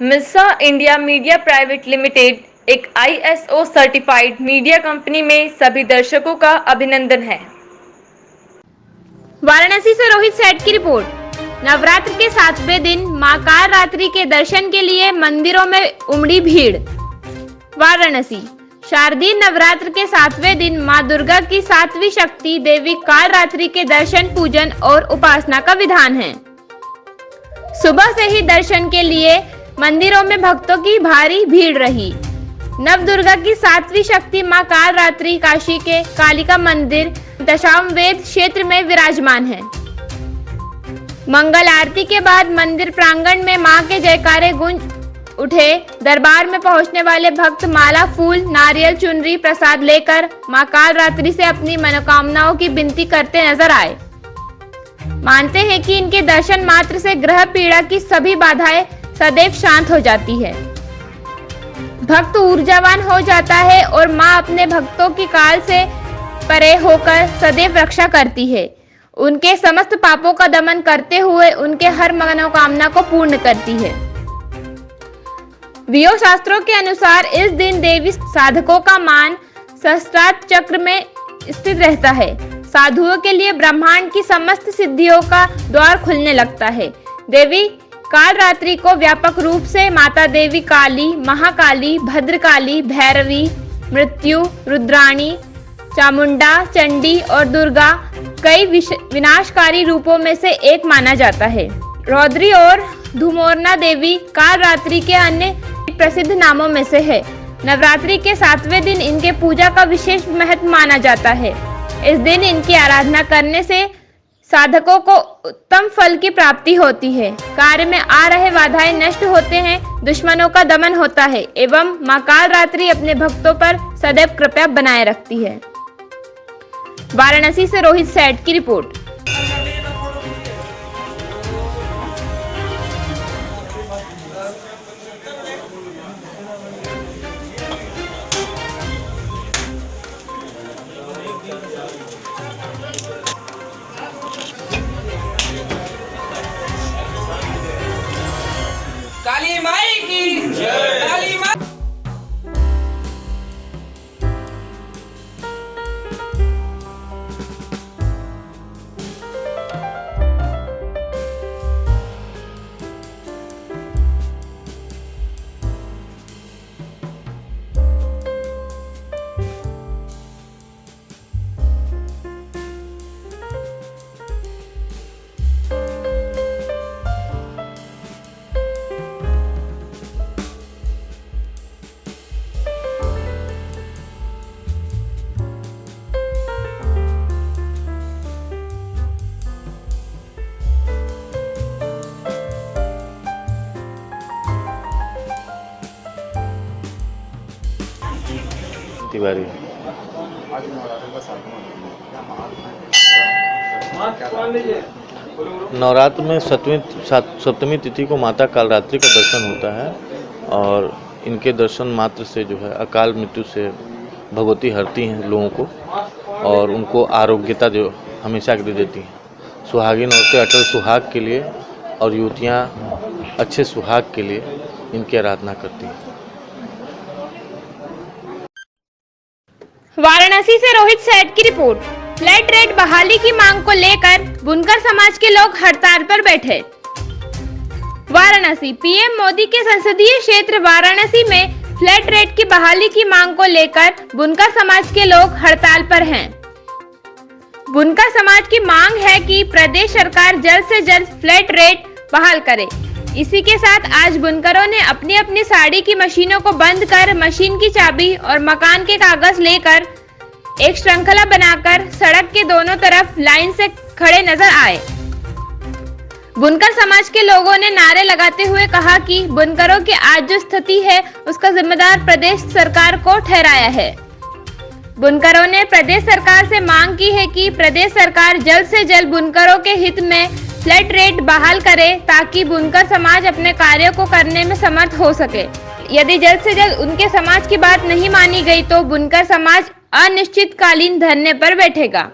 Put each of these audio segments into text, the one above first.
मिस्सा India media private limited एक ISO certified media company में सभी दर्शकों का अभिनंदन है। वाराणसी से रोहित सेठ की रिपोर्ट। नवरात्र के 7वें दिन मां कालरात्रि के दर्शन के लिए मंदिरों में उमड़ी भीड़। वाराणसी शारदीय नवरात्र के 7वें दिन मां दुर्गा की 7वीं शक्ति देवी कालरात्रि के दर्शन, पूजन और उपासना का विधान है। सुबह से ही दर्शन के लिए मंदिरों में भक्तों की भारी भीड़ रही। नवदुर्गा की 7वीं शक्ति मां कालरात्रि काशी के कालिका मंदिर दशाश्वमेध क्षेत्र में विराजमान है। मंगल आरती के बाद मंदिर प्रांगण में मां के जयकारे गूंज उठे। दरबार में पहुंचने वाले भक्त माला, फूल, नारियल, चुनरी, प्रसाद लेकर मां कालरात्रि से अपनी मनोकामनाओं की विनती करते नजर आए। मानते हैं कि इनके दर्शन मात्र से ग्रह पीड़ा की सभी बाधाएं सदैव शांत हो जाती है। भक्त ऊर्जावान हो जाता है और मां अपने भक्तों की काल से परे होकर सदैव रक्षा करती है। उनके समस्त पापों का दमन करते हुए उनके हर मनोकामना को पूर्ण करती है। वियोग शास्त्रों के अनुसार इस दिन देवी साधकों का मान सहस्त्रार्थ चक्र में स्थित रहता है। साधुओं के लिए ब्रह्मांड की समस्त सिद्धियों का द्वार खुलने लगता है। देवी कालरात्रि को व्यापक रूप से माता देवी काली, महाकाली, भद्रकाली, भैरवी, मृत्यु, रुद्राणी, चामुंडा, चंडी और दुर्गा कई विनाशकारी रूपों में से एक माना जाता है। रौद्री और धूमोरना देवी कालरात्रि के अन्य प्रसिद्ध नामों में से है। नवरात्रि के 7वें दिन इनके पूजा का विशेष महत्व माना जाता है। इस दिन इनकी आराधना करने से साधकों को उत्तम फल की प्राप्ति होती है। कार्य में आ रहे बाधाएं नष्ट होते हैं, दुश्मनों का दमन होता है एवं मां कालरात्रि अपने भक्तों पर सदैव कृपा बनाए रखती है। वाराणसी से रोहित सेठ की रिपोर्ट। काली माई की जय। काली माई तिवारी। नवरात्र में सप्तमी तिथि को माता कालरात्रि का दर्शन होता है और इनके दर्शन मात्र से जो है अकाल मृत्यु से भगवती हरती हैं लोगों को और उनको आरोग्यता जो हमेशा के लिए देती हैं। सुहागिन औरतें अटल सुहाग के लिए और युवतियाँ अच्छे सुहाग के लिए इनकी आराधना करती हैं। वाराणसी से रोहित सेठ की रिपोर्ट। फ्लैट रेट बहाली की मांग को लेकर बुनकर समाज के लोग हड़ताल पर बैठे। वाराणसी पीएम मोदी के संसदीय क्षेत्र वाराणसी में फ्लैट रेट की बहाली की मांग को लेकर बुनकर समाज के लोग हड़ताल पर हैं। बुनकर समाज की मांग है कि प्रदेश सरकार जल्द से जल्द फ्लैट रेट बहाल करे। इसी के साथ आज बुनकरों ने अपनी अपनी साड़ी की मशीनों को बंद कर मशीन की चाबी और मकान के कागज लेकर एक श्रृंखला बनाकर सड़क के दोनों तरफ लाइन से खड़े नजर आए। बुनकर समाज के लोगों ने नारे लगाते हुए कहा कि बुनकरों की आज जो स्थिति है उसका जिम्मेदार प्रदेश सरकार को ठहराया है। बुनकरों ने प्रदेश सरकार से मांग की है कि प्रदेश सरकार जल्द से जल्द बुनकरों के हित में फ्लैट रेट बहाल करे ताकि बुनकर समाज अपने कार्यों को करने में समर्थ हो सके। यदि जल्द से जल्द उनके समाज की बात नहीं मानी गई तो बुनकर समाज अनिश्चितकालीन धरने पर बैठेगा।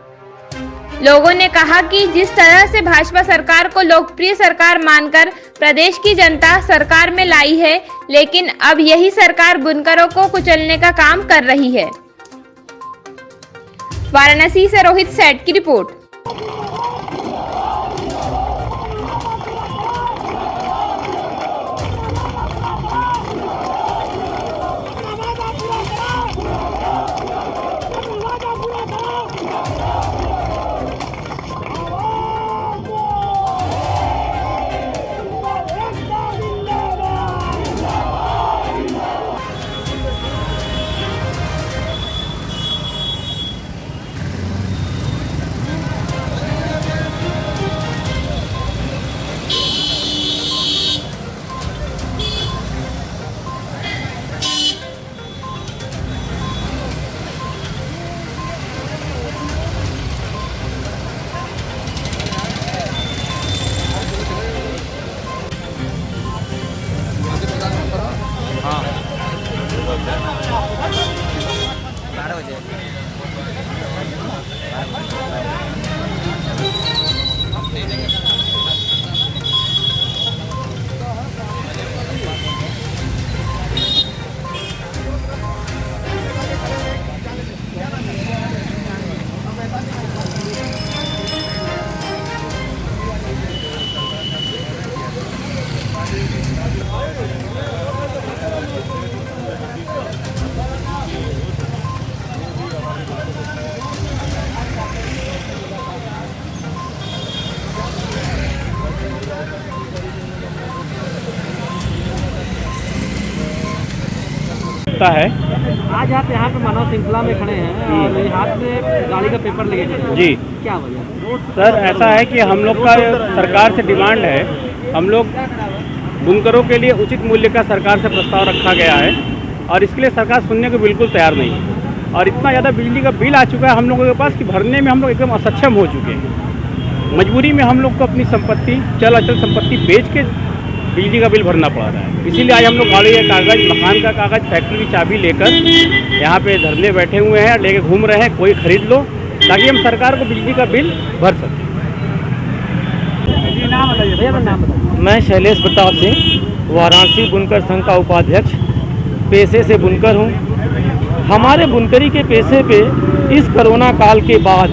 लोगों ने कहा कि जिस तरह से भाजपा सरकार को लोकप्रिय सरकार मानकर प्रदेश की जनता सरकार में लाई है, लेकिन अब यही सरकार बुनकरों को कुचलने का काम कर रही है। वाराणसी से रोहित सेठ की रिपोर्ट। है आज आप यहाँ पे मानव श्रृंखला में खड़े हैं और हाथ में गाड़ी का पेपर लेके खड़े हैं। जी क्या वजह? सर, ऐसा है कि हम लोग का सरकार से डिमांड है, हम लोग बुनकरों के लिए उचित मूल्य का सरकार से प्रस्ताव रखा गया है और इसके लिए सरकार सुनने को बिल्कुल तैयार नहीं है और इतना ज़्यादा बिजली का बिल आ चुका है हम लोगों के पास कि भरने में हम लोग एकदम असक्षम हो चुके हैं। मजबूरी में हम लोग को अपनी संपत्ति, चल अचल संपत्ति बेच के बिजली का बिल भरना पड़ रहा है। इसीलिए आज हम लोग गाड़ी का कागज़, मकान का कागज़, फैक्ट्री की चाबी लेकर यहाँ पे धरने बैठे हुए हैं, लेके घूम रहे हैं, कोई खरीद लो ताकि हम सरकार को बिजली का बिल भर सकें। नाम बताइए भैया, नाम बताइए। मैं शैलेश प्रताप सिंह, वाराणसी बुनकर संघ का उपाध्यक्ष, पेशे से बुनकर हूँ। हमारे बुनकरी के पेशे पे इस कोरोना काल के बाद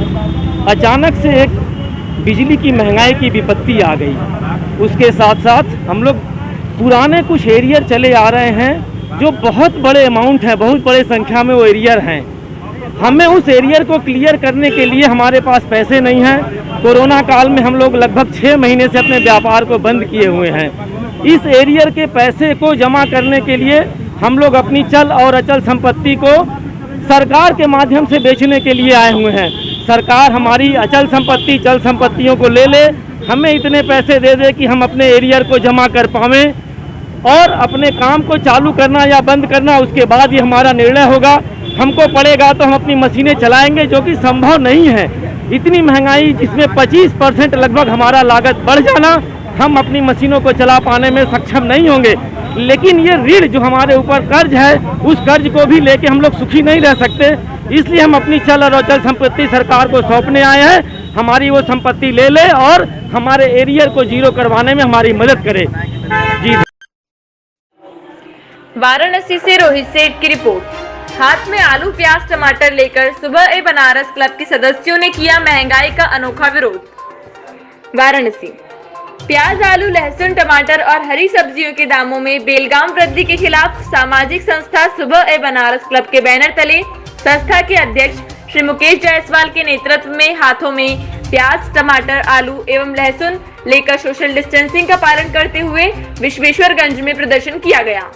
अचानक से एक बिजली की महंगाई की विपत्ति आ गई। उसके साथ साथ हम लोग पुराने कुछ एरियर चले आ रहे हैं जो बहुत बड़े अमाउंट है, बहुत बड़े संख्या में वो एरियर हैं। हमें उस एरियर को क्लियर करने के लिए हमारे पास पैसे नहीं हैं। कोरोना काल में हम लोग लगभग 6 महीने से अपने व्यापार को बंद किए हुए हैं। इस एरियर के पैसे को जमा करने के लिए हम लोग अपनी चल और अचल संपत्ति को सरकार के माध्यम से बेचने के लिए आए हुए हैं। सरकार हमारी अचल संपत्ति, चल संपत्तियों को ले ले, हमें इतने पैसे दे दे कि हम अपने एरियर को जमा कर पावें और अपने काम को चालू करना या बंद करना उसके बाद ही हमारा निर्णय होगा। हमको पड़ेगा तो हम अपनी मशीनें चलाएंगे, जो कि संभव नहीं है। इतनी महंगाई जिसमें 25% लगभग हमारा लागत बढ़ जाना, हम अपनी मशीनों को चला पाने में सक्षम नहीं होंगे। लेकिन ये ऋण जो हमारे ऊपर कर्ज है, उस कर्ज को भी लेके हम लोग सुखी नहीं रह सकते। इसलिए हम अपनी चल और अचल संपत्ति सरकार को सौंपने आए हैं। हमारी वो संपत्ति ले ले और हमारे एरियर को जीरो करवाने में हमारी मदद करे। जी। वाराणसी से रोहित सेठ की रिपोर्ट। हाथ में आलू, प्याज, टमाटर लेकर सुबह ए बनारस क्लब के सदस्यों ने किया महंगाई का अनोखा विरोध। वाराणसी। प्याज, आलू, लहसुन, टमाटर और हरी सब्जियों के दामों में बेलगाम वृद्धि के खिलाफ सामाजिक संस्था सुबह ए बनारस क्लब के बैनर तले संस्था के अध्यक्ष श्री मुकेश जायसवाल के नेतृत्व में हाथों में प्याज, टमाटर, आलू एवं लहसुन लेकर सोशल डिस्टेंसिंग का पालन करते हुए विश्वेश्वरगंज में प्रदर्शन किया गया।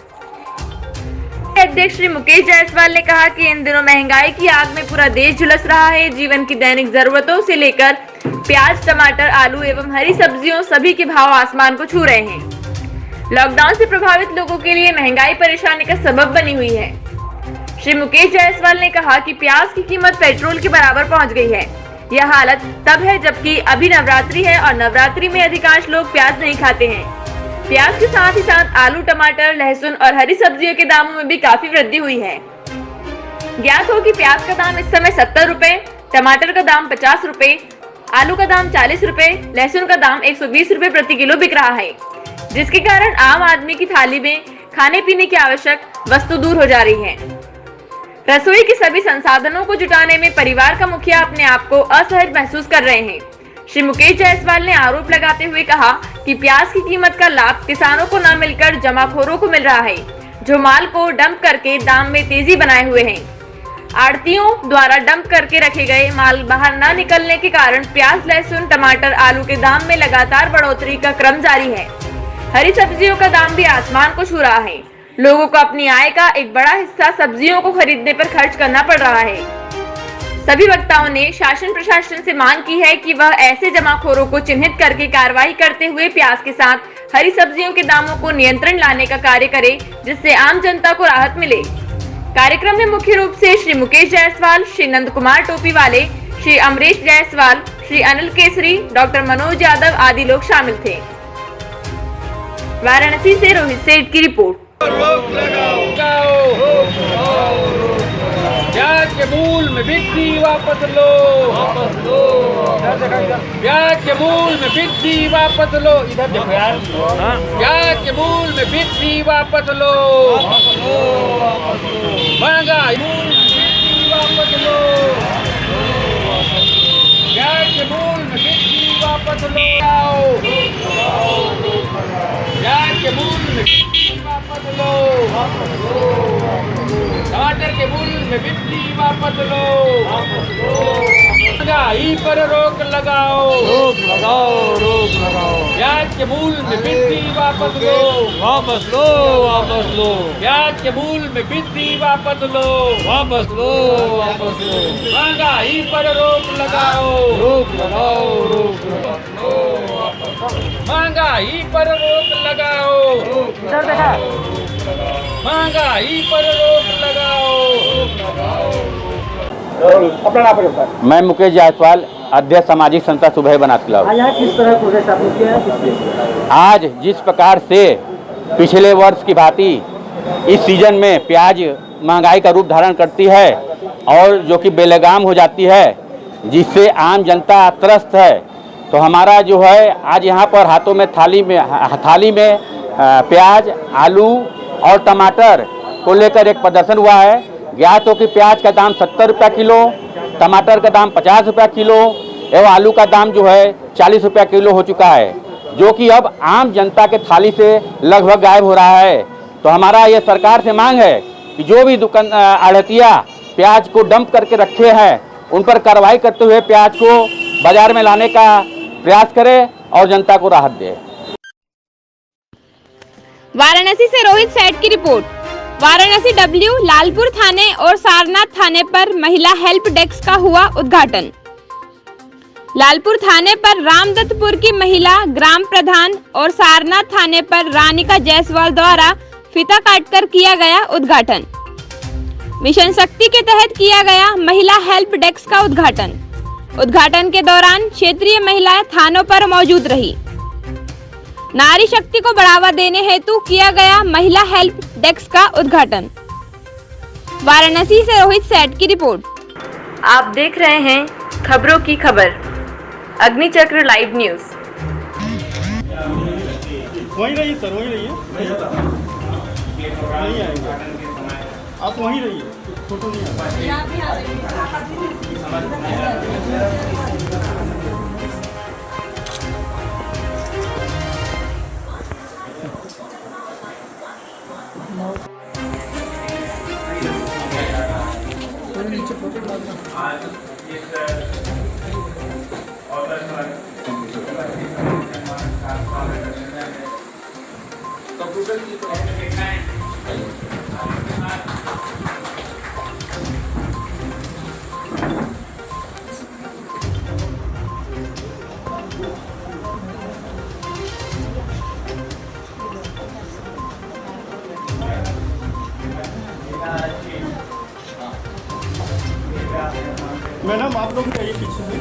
अध्यक्ष श्री मुकेश जायसवाल ने कहा कि इन दिनों महंगाई की आग में पूरा देश झुलस रहा है। जीवन की दैनिक जरूरतों से लेकर प्याज, टमाटर, आलू एवं हरी सब्जियों सभी के भाव आसमान को छू रहे हैं। लॉकडाउन से प्रभावित लोगों के लिए महंगाई परेशानी का सबब बनी हुई है। श्री मुकेश जायसवाल ने कहा कि प्याज की कीमत पेट्रोल के बराबर पहुंच गई है। यह हालत तब है जबकि अभी नवरात्रि है और नवरात्रि में अधिकांश लोग प्याज नहीं खाते हैं। प्याज के साथ ही साथ आलू, टमाटर, लहसुन और हरी सब्जियों के दामों में भी काफी वृद्धि हुई है। ज्ञात हो कि प्याज का दाम इस समय 70 रुपए, टमाटर का दाम 50 रुपए, आलू का दाम 40 रुपए, लहसुन का दाम 120 रुपए प्रति किलो बिक रहा है, जिसके कारण आम आदमी की थाली में खाने पीने की आवश्यक वस्तु दूर हो जा रही है। रसोई के सभी संसाधनों को जुटाने में परिवार का मुखिया अपने आप को असहज महसूस कर रहे हैं। श्री मुकेश जायसवाल ने आरोप लगाते हुए कहा कि प्याज की कीमत का लाभ किसानों को न मिलकर जमाखोरों को मिल रहा है, जो माल को डंप करके दाम में तेजी बनाए हुए हैं। आड़तियों द्वारा डंप करके रखे गए माल बाहर न निकलने के कारण प्याज, लहसुन, टमाटर, आलू के दाम में लगातार बढ़ोतरी का क्रम जारी है। हरी सब्जियों का दाम भी आसमान को छू रहा है। लोगों को अपनी आय का एक बड़ा हिस्सा सब्जियों को खरीदने पर खर्च करना पड़ रहा है। सभी वक्ताओं ने शासन प्रशासन से मांग की है कि वह ऐसे जमाखोरों को चिन्हित करके कार्रवाई करते हुए प्याज के साथ हरी सब्जियों के दामों को नियंत्रण लाने का कार्य करे, जिससे आम जनता को राहत मिले। कार्यक्रम में मुख्य रूप से श्री मुकेश जायसवाल, श्री नंद कुमार टोपी वाले, श्री अमरीश जायसवाल, श्री अनिल केसरी, डॉक्टर मनोज यादव आदि लोग शामिल थे। वाराणसी से रोहित सेठ की रिपोर्ट। प्याज के मूल में वृद्धि वापस लो, प्याज के मूल में वृद्धि वापस लो, इधर देखो यार, प्याज के मूल में वृद्धि वापस लो, महंगाई मूल में वृद्धि वापस लो, प्याज के मूल में वृद्धि वापस लो, प्याज के मूल में वृद्धि वापस लो, टमाटर के मूल में वृद्धि वापस लो, महंगाई पर रोक लगाओ, रोक लगाओ, रोक लगाओ, प्याज के मूल में वृद्धि वापस लो, वापस लो, वापस लो, प्याज के मूल में वृद्धि वापस लो, वापस लो, वापस लो, महंगाई पर रोक लगाओ, रोक लगाओ, रोक लगाओ, महंगाई पर रोक लगाओ, महंगाई पर रोक लगाओ। मैं मुकेश जायसवाल, अध्यक्ष सामाजिक संस्था सुबह बनात क्लब। किस तरह प्रोग्रेस आपने किया है? आज जिस प्रकार से पिछले वर्ष की भांति इस सीजन में प्याज महंगाई का रूप धारण करती है और जो कि बेलगाम हो जाती है, जिससे आम जनता त्रस्त है, तो हमारा जो है आज यहाँ पर हाथों में थाली में प्याज, आलू और टमाटर को लेकर एक प्रदर्शन हुआ है। ज्ञात हो कि प्याज का दाम 70 रुपये किलो, टमाटर का दाम 50 रुपये किलो एवं आलू का दाम जो है 40 रुपये किलो हो चुका है, जो कि अब आम जनता के थाली से लगभग गायब हो रहा है। तो हमारा ये सरकार से मांग है कि जो भी दुकान आढ़तिया प्याज को डंप करके रखे हैं, उन पर कार्रवाई करते हुए प्याज को बाजार में लाने का प्रयास करे और जनता को राहत दे। वाराणसी से रोहित सेठ की रिपोर्ट। वाराणसी डब्ल्यू लालपुर थाने और सारनाथ थाने पर महिला हेल्प डेस्क का हुआ उद्घाटन। लालपुर थाने पर रामदत्तपुर की महिला ग्राम प्रधान और सारनाथ थाने पर रानिका जायसवाल द्वारा फीता काटकर किया गया उद्घाटन। मिशन शक्ति के तहत किया गया महिला हेल्प डेस्क का उद्घाटन। उद्घाटन के दौरान क्षेत्रीय महिलाएं थानों पर मौजूद रही। नारी शक्ति को बढ़ावा देने हेतु किया गया महिला हेल्प डेस्क का उद्घाटन। वाराणसी से रोहित सेठ की रिपोर्ट। आप देख रहे हैं खबरों की खबर, अग्निचक्र लाइव न्यूज। वहीं रहिए सर, वहीं रहिए, नहीं आएंगे आप, वहीं रहिए, फोटो नहीं मैडम आप लोग जाइए पीछे से।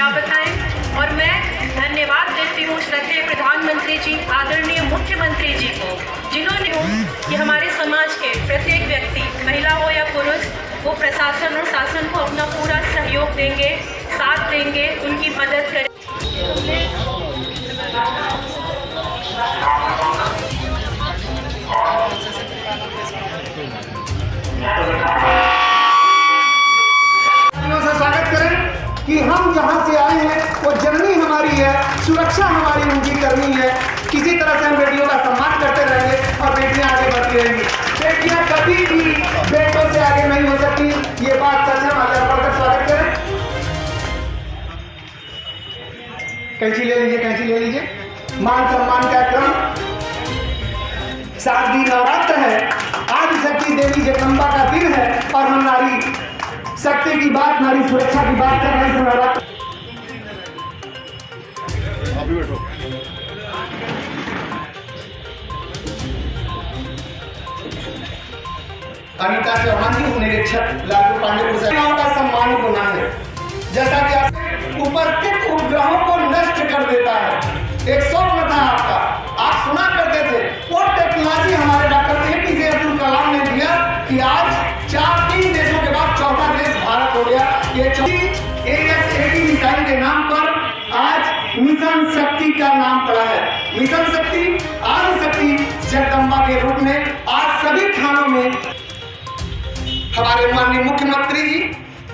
क्या बताएं। और मैं धन्यवाद देती हूँ श्रद्धेय प्रधानमंत्री जी, आदरणीय मुख्यमंत्री जी को, जिन्होंने कि हमारे समाज के प्रत्येक व्यक्ति, महिला हो या पुरुष, वो प्रशासन और शासन को अपना पूरा सहयोग देंगे, साथ देंगे, उनकी मदद करेंगे। स्वागत करें कि हम जहां से आए हैं वो जननी हमारी है, सुरक्षा हमारी उनकी करनी है। किसी तरह से हम बेटियों का सम्मान करते रहेंगे और बेटियां आगे बढ़ती रहेंगी। बेटियां कभी भी बेटों से आगे नहीं हो सकती, ये बात सच है। माता पढ़कर स्वागत करें। कैंची ले लीजिए, कैंची ले लीजिए। मान सम्मान का क्रम। शारदीय नवरात्र है, आदि शक्ति देवी जगदम्बा का दिन है और हम नारी शक्ति की बात, नारी सुरक्षा की बात कर रहे हैं। नवरात्र अनिता चौहान जी, निरीक्षक लालू पांडे का सम्मान गुना है, जैसा कि आप उपस्थित उपग्रहों को नष्ट कर देता है। एक स्वप्न था आपका, आप सुना करते थे, वो टेक्नोलॉजी हमारे डॉक्टर एपीजे अब्दुल कलाम ने दिया कि आज 3 देशों के बाद चौथा देश भारत हो गया। ये AS-80 मिसाइल के नाम पर आज मिशन शक्ति का नाम पड़ा है। मिशन शक्ति आदि शक्ति जगदम्बा के रूप में आज सभी थानों में हमारे माननीय मुख्यमंत्री जी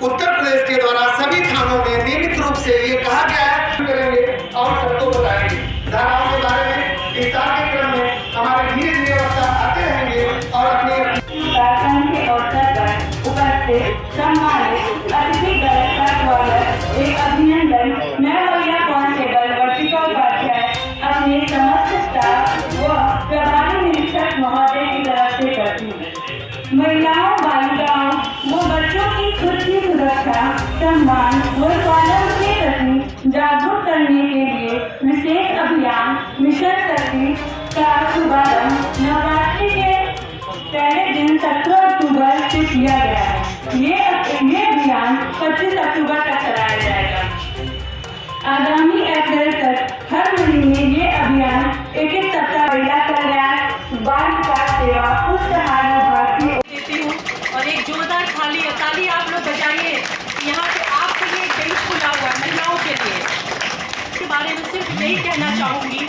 उत्तर प्रदेश के द्वारा सभी थानों में नियमित रूप से ये कहा गया है करेंगे और सबको बताएंगे। धाराओं के बारे में विस्तार के क्रम में हमारे धीरे धीरे वक्ता आते रहेंगे और अपने के अवसर पर उपस्थित सम्मानित अतिथिगण का स्वागत एक अभिनंदन मैं महिला कांस्टेबल वर्तिका उपाध्याय अपने समस्त स्टाफ व प्रभारी निरीक्षक महोदय की तरफ से करती हूँ। महिलाओं, बालिकाओं व बच्चों की खुद की सुरक्षा, सम्मान व स्वास्थ्य के प्रति जागरूक करने के लिए विशेष अभियान मिशन शक्ति का शुभारंभ नवरात्रि के पहले दिन 17 अक्टूबर से किया गया है। ये अभियान 25 अक्टूबर तक चलाया जाएगा। आगामी अप्रैल तक हर महीने ये अभियान एक सप्ताह महिला कल्याण, बाल विकास सेवा, पुष्टाहार विभाग की देती हूँ और एक जोरदार ताली आप लोग बजाइए। यहाँ पे आपके लिए एक बेंच खुला हुआ है महिलाओं के लिए। इसके बारे में सिर्फ यही कहना चाहूँगी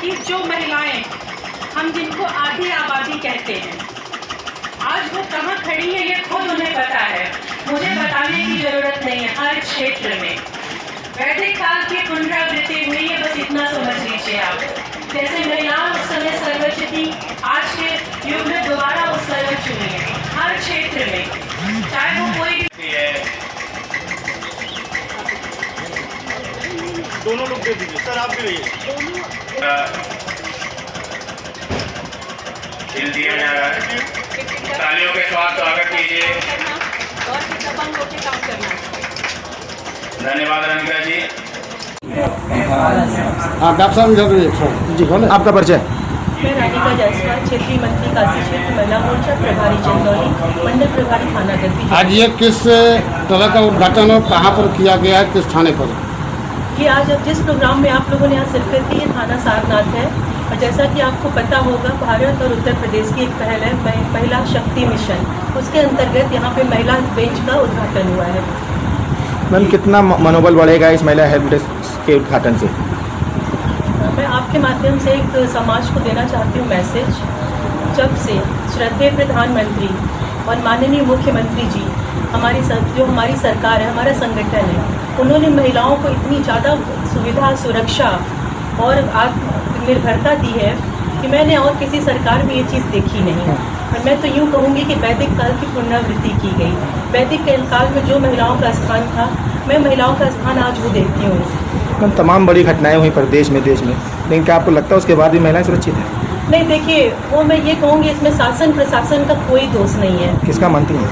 कि जो महिलाएं, हम जिनको आधी आबादी कहते हैं, आज वो कहाँ खड़ी है ये खुद उन्हें पता है, मुझे बताने की जरूरत नहीं है। हर क्षेत्र में वैदिक काल की पुनरावृत्ति हुई है, बस इतना समझ लीजिए आप। जैसे महिलाएं उस समय सर्वोच्च थी, आज के युग में दोबारा वो सर्वोच्च हुई है हर क्षेत्र में, चाहे वो कोई भी है। दोनों लोग दे दीजिए सर, आप भी रहिए। दिया जा रहा है, तालियों के साथ स्वागत कीजिए। और भी दबंग होकर काम करना। धन्यवाद रंगा जी। हाँ, डॉक्टर साहब जी बोले, आपका परिचय। मैं राधिका जायसवाल, क्षेत्रीय मंत्री काशी क्षेत्र महिला मोर्चा प्रभारी चंदौली, मंडल प्रभारी थाना गद्दी। आज ये किस तरह का उद्घाटन और कहाँ पर किया गया है, किस थाने पर? ये आज जिस प्रोग्राम में आप लोगों ने यहाँ शिरकत की, ये थाना सारनाथ है। और जैसा कि आपको पता होगा, भारत और उत्तर प्रदेश की एक पहल है महिला शक्ति मिशन, उसके अंतर्गत यहाँ पे महिला बेंच का उद्घाटन हुआ है। मैम, कितना मनोबल बढ़ेगा इस महिला हेल्प डेस्क के उद्घाटन से? मैं आपके माध्यम से एक समाज को देना चाहती हूँ मैसेज। जब से श्रद्धेय प्रधानमंत्री और माननीय मुख्यमंत्री जी, जो हमारी सरकार है, हमारा संगठन है, उन्होंने महिलाओं को इतनी ज़्यादा सुविधा, सुरक्षा और आत्मनिर्भरता दी है कि मैंने और किसी सरकार में ये चीज़ देखी नहीं। और मैं तो यूँ कहूँगी कि वैदिक काल की पुनरावृत्ति की गई। वैदिक काल में जो महिलाओं का स्थान था, मैं महिलाओं का स्थान आज वो देखती हूँ। मैम, तमाम बड़ी घटनाएं हुई प्रदेश में, देश में, लेकिन क्या आपको लगता है उसके बाद भी महिलाएं सुरक्षित हैं? नहीं, देखिए, वो मैं ये कहूँगी इसमें शासन प्रशासन का कोई दोष नहीं है। किसका मानती हैं?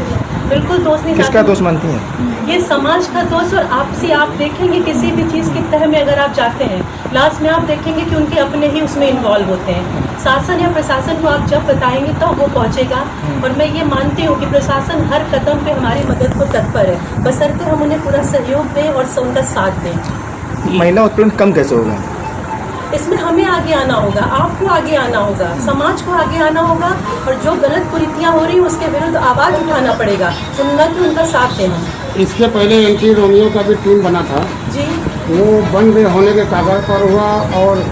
बिल्कुल दोष नहीं। किसका दोष मानती हैं? ये समाज का दोष। और आपसे आप देखेंगे किसी भी चीज़ की तह में अगर आप जाते हैं, लास्ट में आप देखेंगे कि उनके अपने ही उसमें इन्वॉल्व होते हैं। शासन या प्रशासन को आप जब बताएंगे तो वो पहुंचेगा। और मैं ये मानती हूँ कि प्रशासन हर कदम पे हमारी मदद को तत्पर है, बशर्ते हम उन्हें पूरा सहयोग दें और उनका साथ दें। महिला उत्पीड़न कम कैसे होगा? इसमें हमें आगे आना होगा, आपको आगे आना होगा, समाज को आगे आना होगा, और जो गलत कुरीतियाँ हो रही हैं उसके विरुद्ध आवाज़ उठाना पड़ेगा, न कि उनका साथ देना। इसके पहले एंटी रोमियो का भी टीम बना था जी, वो बंद होने के कागज पर हुआ और